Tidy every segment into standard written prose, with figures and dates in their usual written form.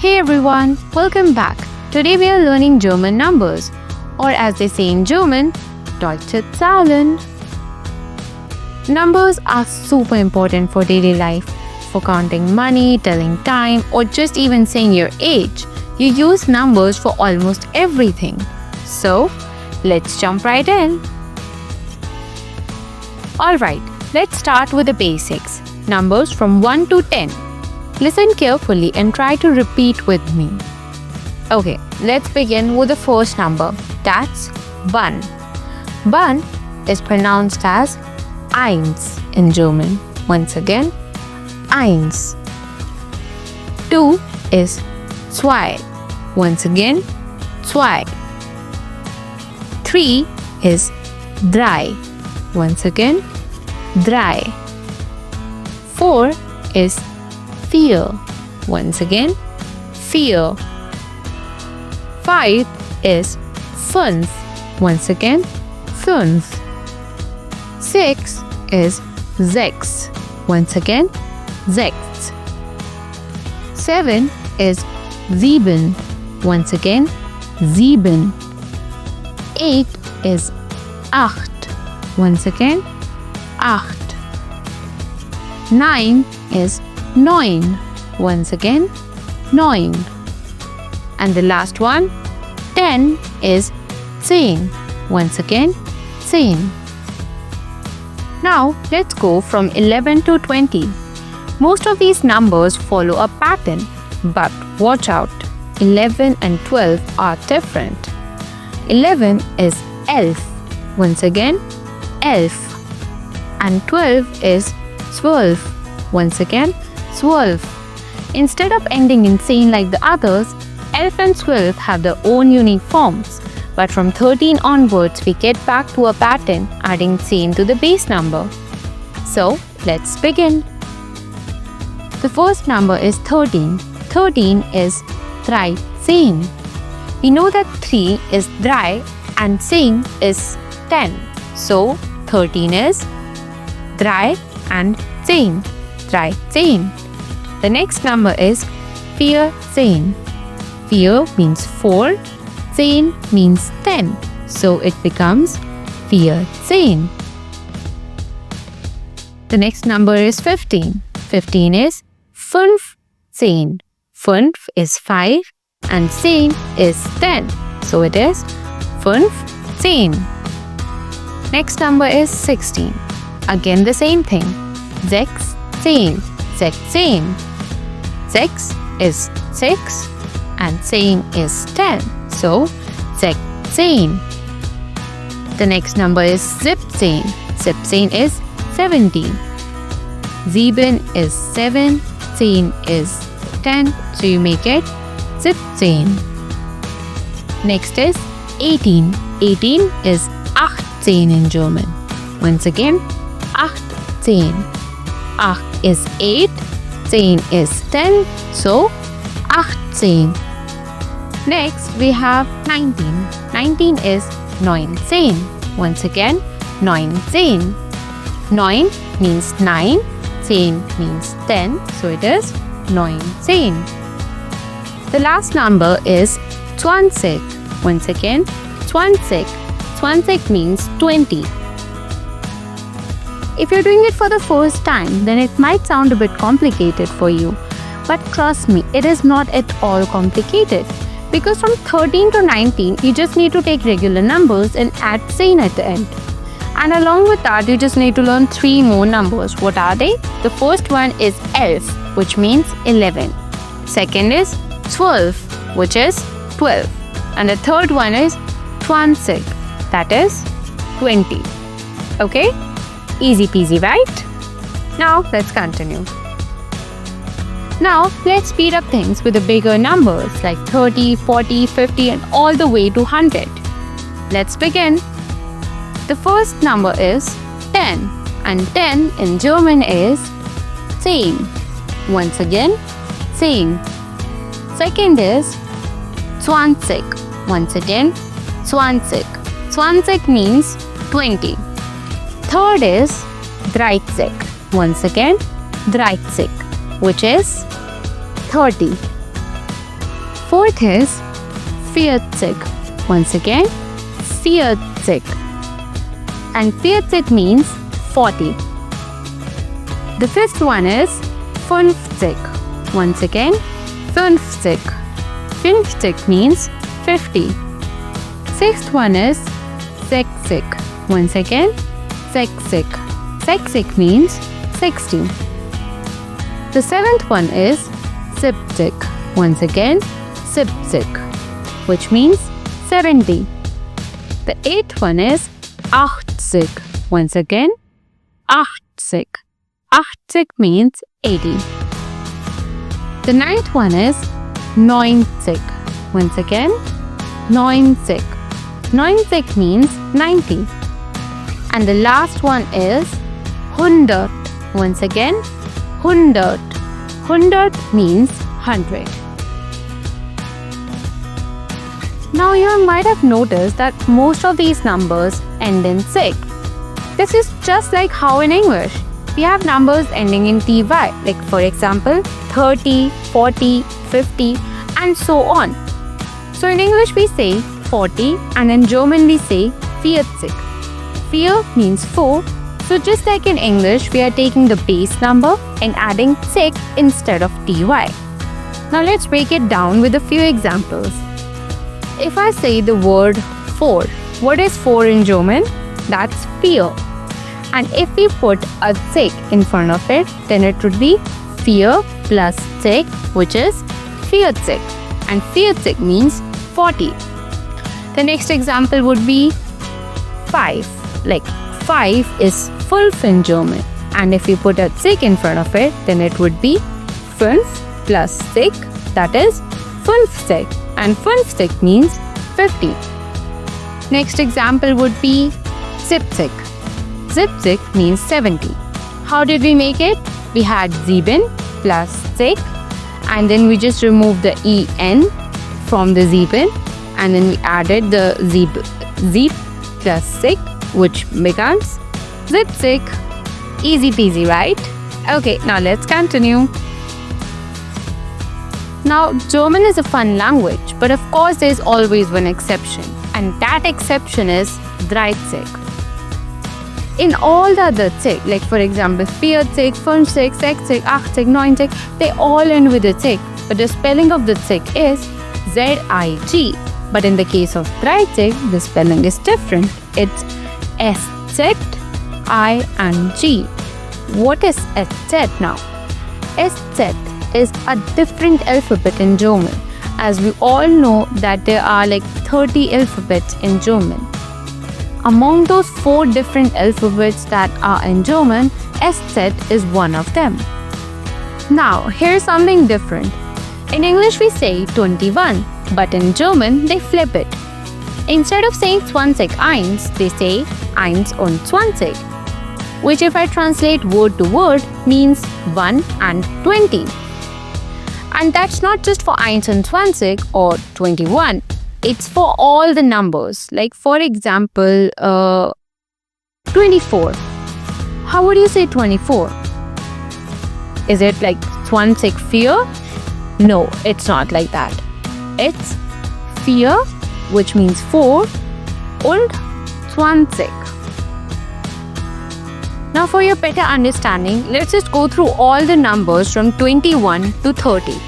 Hey everyone, welcome back. Today we are learning German numbers, or as they say in German, Deutsche Zahlen. Numbers are super important for daily life. For counting money, telling time, or just even saying your age, you use numbers for almost everything. So, let's jump right in. Alright, let's start with the basics. Numbers from 1 to 10. Listen carefully and try to repeat with me. Okay, let's begin with the first number. That's 1. 1 is pronounced as eins in German. Once again, eins. 2 is zwei. Once again, zwei. 3 is drei. Once again, drei. 4 is vier. Once again, vier. 5 is fünf. Once again, fünf. 6 is sechs. Once again, sechs. 7 is sieben. Once again, sieben. 8 is acht. Once again, acht. 9 is neun. Once again, neun. And the last one, 10 is zehn. Once again, zehn. Now, let's go from 11 to 20. Most of these numbers follow a pattern, but watch out, 11 and 12 are different. 11 is elf. Once again, elf. And 12 is zwölf. Once again, zwölf. Instead of ending in zehn like the others, elf and zwölf have their own unique forms. But from 13 onwards, we get back to a pattern, adding zehn to the base number. So, let's begin. The first number is 13. 13 is 13. We know that 3 is 3 and 10 is 10. So, 13 is 3 and 10. 13. The next number is 14. 4 means 4. 10 means 10. So, it becomes 14. The next number is 15. 15 is 15. 5 is 5 and 10 is 10. So, it is 15. Next number is 16. Again the same thing. 16. 16. 6 is 6 and 10 is 10. So, 16. The next number is 17. 17 is 17. 7 is 7. 10 is 10. So, you make it 17. Next is 18. 18 is 18 in German. Once again, 18. 8 is 8. 10 is 10. So, 18. Next, we have 19. 19 is 19. Once again, 19. 9 means 9. 10 means 10. So, it is 19. The last number is 20. Once again, 20. 20 means 20. If you're doing it for the first time, then it might sound a bit complicated for you. But trust me, it is not at all complicated. Because from 13 to 19, you just need to take regular numbers and add 10 at the end. And along with that, you just need to learn 3 more numbers. What are they? The first one is elf, which means 11. Second is 12, which is 12. And the third one is 20, that is 20. Okay? Easy peasy, right? Now, let's continue. Now, let's speed up things with the bigger numbers like 30, 40, 50 and all the way to 100. Let's begin. The first number is 10 and 10 in German is 10. Once again, 10. Second is 20. Once again, 20. 20 means 20. Third is 30. Once again, 30, which is 30. fourth is 40. Once again, 40. And 40 means 40. The fifth one is 50. Once again, 50. 50 means 50. Sixth one is 60. Once again, 60. 60 means 60. The seventh one is 70. Once again, 70, which means 70. The eighth one is 80. Once again, 80. 80 means 80. The ninth one is 90. Once again, 90. 90 means 90. And the last one is 100. Once again, 100. 100 means 100. Now you might have noticed that most of these numbers end in sig. This is just like how in English we have numbers ending in ty, like for example 30, 40, 50 and so on. So in English we say 40 and in German we say 40. 4 means 4. So just like in English, we are taking the base number and adding sig instead of ty. Now let's break it down with a few examples. If I say the word 4, what is 4 in German? That's 4. And if we put a sig in front of it, then it would be 4 plus sig, which is 40. And 40 means 40. The next example would be 5. Like 5 is 5 in German. And if we put a sig in front of it, then it would be 5 plus sig, that is 50. And 50 means 50. Next example would be 70. 70 means 70. How did we make it? We had 7 plus sig and then we just removed the en from the 7 and then we added the zip plus sig, which becomes 70. Easy peasy, right? Okay, now let's continue. Now, German is a fun language, but of course there's always one exception, and that exception is 30. In all the other sig, like for example 40, 50, 60, 80, 90, they all end with a sig, but the spelling of the sig is Z-I-G. But in the case of 30, the spelling is different. It's S-Z-I-N-G. What is SZ now? SZ is a different alphabet in German, as we all know that there are like 30 alphabets in German. Among those 4 different alphabets that are in German, SZ is one of them. Now, here's something different. In English we say 21, but in German they flip it. Instead of saying 20 eins, they say 21, which if I translate word to word means 1 and 20. And that's not just for 21 or 21. It's for all the numbers. Like for example, 24. How would you say 24? Is it like 24? No, it's not like that. It's 4, which means 4, und 20. Now for your better understanding, let's just go through all the numbers from 21 to 30.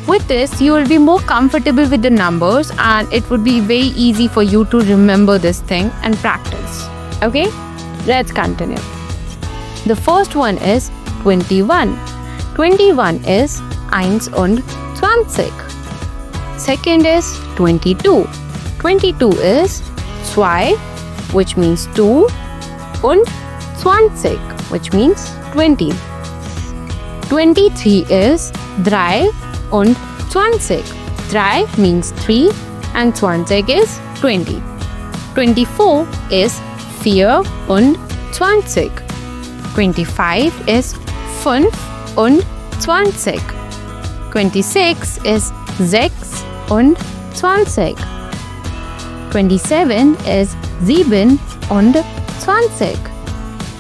With this, you will be more comfortable with the numbers and it would be very easy for you to remember this thing and practice. Okay, let's continue. The first one is 21. 21 is 21. Second is 22. 22 is 2, which means 2, und 20, which means 20. 23 is 3 und 20. 3 means 3 and 20 is 20. 24 is 4 und 20. 25 is 5 und 20. 26 is 6 und 20. 27 is 7 und 20.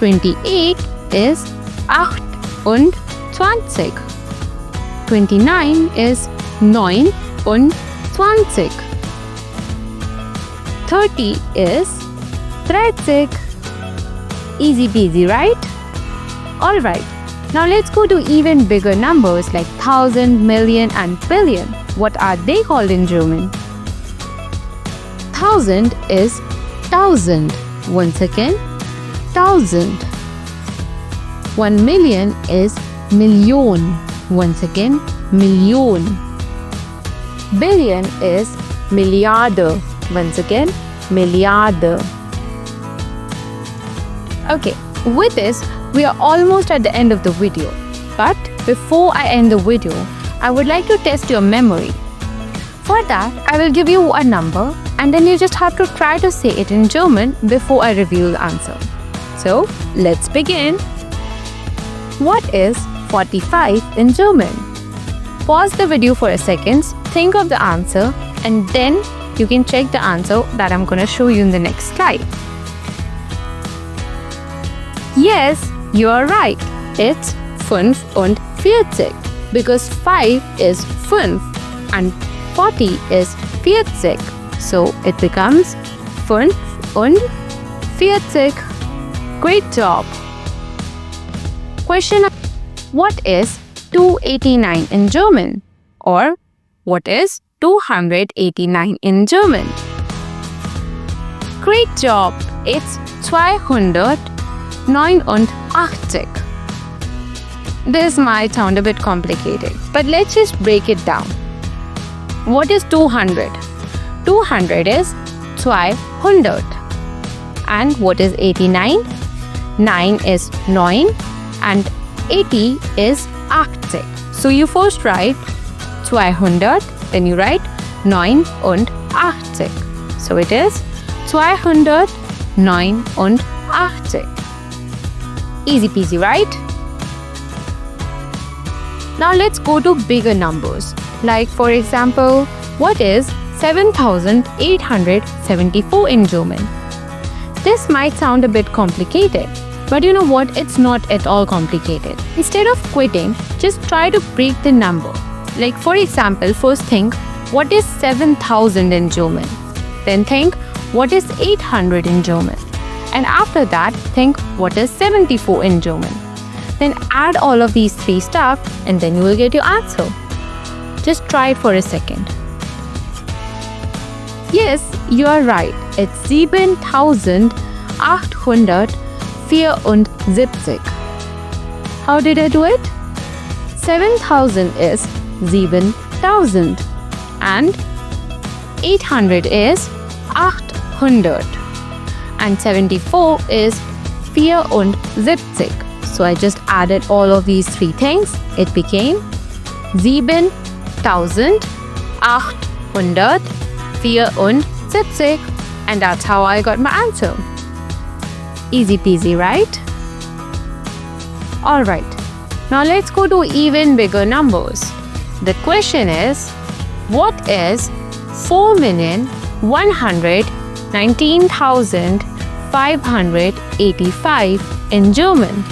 28 is 8 und 20. 29 is 9 25. 30 is 30. Easy peasy, right? Alright, now let's go to even bigger numbers like 1000, million and billion. What are they called in German? 1000 is 1000. Once again, 1000. 1 million is Million. Once again, Million. Billion is Milliarde. Once again, Milliarde. Okay, with this, we are almost at the end of the video. But before I end the video, I would like to test your memory. For that, I will give you a number and then you just have to try to say it in German before I reveal the answer. So, let's begin. What is 45 in German? Pause the video for a second, think of the answer, and then you can check the answer that I'm going to show you in the next slide. Yes, you are right. It's 45 because 5 is 5 and 40 is 40. So it becomes 45. Great job. Question: what is 289 in German? Or what is 289 in German? Great job. It's 289. This might sound a bit complicated, but let's just break it down. What is 200? 200 is 200. And what is 89? 9 is 9 and 80 is 80. So you first write 200, then you write 89. So it is 289. Easy peasy, right? Now let's go to bigger numbers. Like for example, what is 7,874 in German? This might sound a bit complicated, but you know what? It's not at all complicated. Instead of quitting, just try to break the number. Like for example, first think, what is 7,000 in German? Then think, what is 800 in German? And after that, think, what is 74 in German? Then add all of these three stuff and then you will get your answer. Just try it for a second. Yes, you are right. It's 7,874. How did I do it? 7,000 is 7,000 and 800 is 800 and 74 is 74. So I just added all of these three things. It became 7,874 and that's how I got my answer. Easy peasy, right? Alright, now let's go to even bigger numbers. The question is, what is 4,119,585 in German?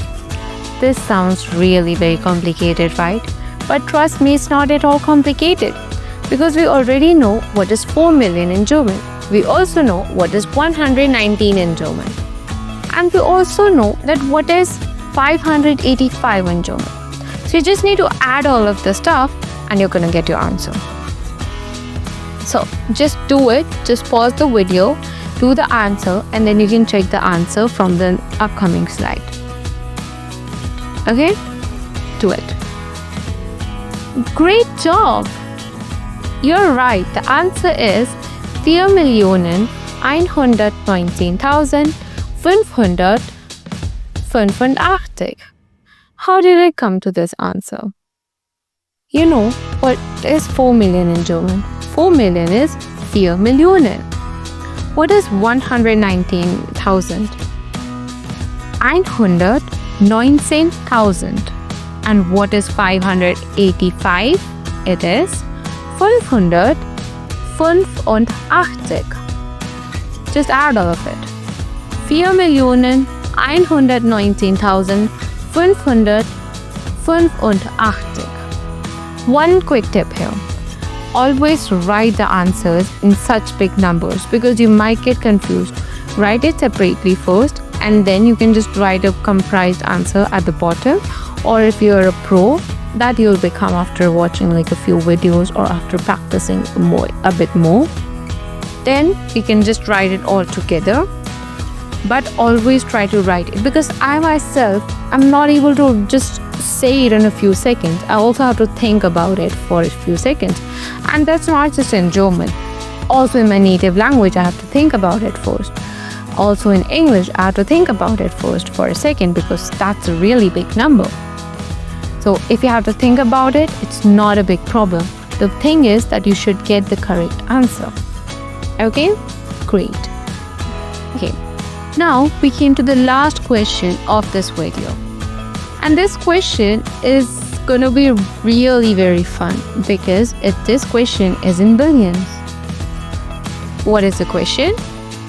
This sounds really very complicated, right? But trust me, it's not at all complicated because we already know what is 4 million in German. We also know what is 119 in German. And we also know that what is 585 in German. So you just need to add all of the stuff and you're gonna get your answer. So just do it. Just pause the video, do the answer, and then you can check the answer from the upcoming slide. Okay? Do it. Great job! You're right. The answer is 4,119,585. How did I come to this answer? You know what is 4 million in German? 4 million is 4 Millionen. What is 119,000? 119,000. And what is 585? It is 585. Just add all of it. 4,119,585. One quick tip here. always write the answers in such big numbers because you might get confused. Write it separately first, and then you can just write a comprised answer at the bottom. Or if you're a pro, that you'll become after watching like a few videos or after practicing a bit more, then you can just write it all together. But always try to write it, because I myself am not able to just say it in a few seconds. I also have to think about it for a few seconds, and that's not just in German. Also in my native language, I have to think about it first. Also in English, I have to think about it first for a second, because that's a really big number. So if you have to think about it, it's not a big problem. The thing is that you should get the correct answer. Okay? Great. Okay. Now we came to the last question of this video. And this question is gonna be really very fun, because this question is in billions. What is the question?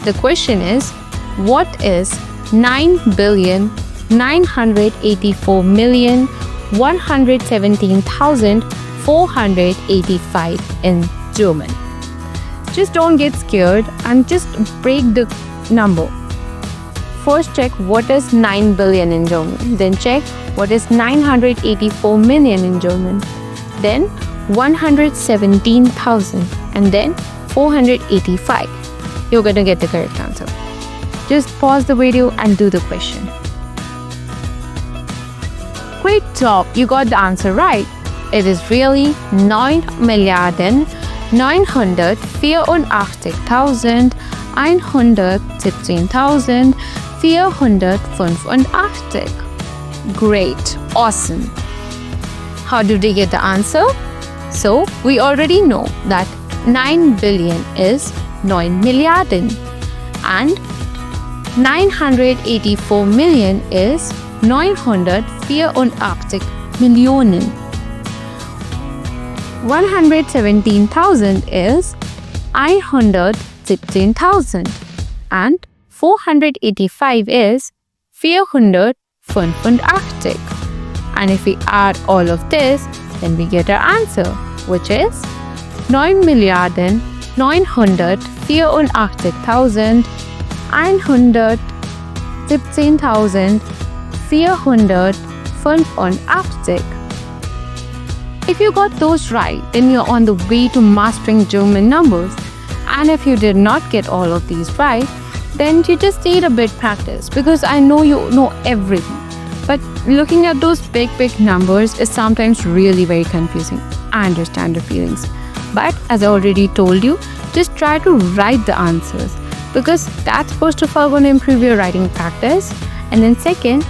The question is, what is 9,984,117,485 in German? Just don't get scared and just break the number. First check what is 9 billion in German. Then check what is 984 million in German. Then 117,000 and then 485. You're going to get the correct answer. Just pause the video and do the question. Great job, you got the answer right. It is really 9,117,485. Great, awesome. How did we get the answer? So, we already know that 9 billion is 9 Milliarden and 984 million is 984 Millionen. 117,000 is 117,000 and 485 is 485. And if we add all of this, then we get our answer, which is 9,984,117,485. If you got those right, then you're on the way to mastering German numbers. And if you did not get all of these right, then you just need a bit practice, because I know you know everything. But looking at those big numbers is sometimes really very confusing. I understand your feelings. But as I already told you, just try to write the answers, because that's first of all going to improve your writing practice. And then second,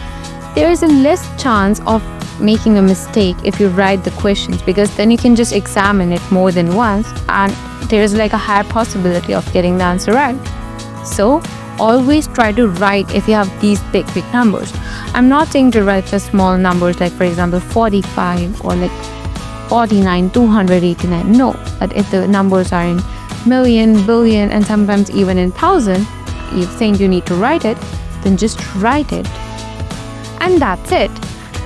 there is a less chance of making a mistake if you write the questions, because then you can just examine it more than once and there is like a higher possibility of getting the answer right. So always try to write if you have these big numbers. I'm not saying to write the small numbers like, for example, 45 or like 49, 289. No, but if the numbers are in million, billion, and sometimes even in thousand, you think you need to write it, then just write it. And that's it.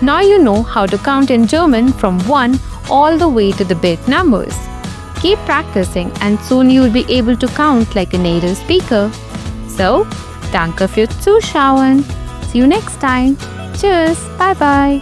Now you know how to count in German from 1 all the way to the big numbers. Keep practicing and soon you will be able to count like a native speaker. So, danke fürs Zuschauen. See you next time. Tschüss, bye bye.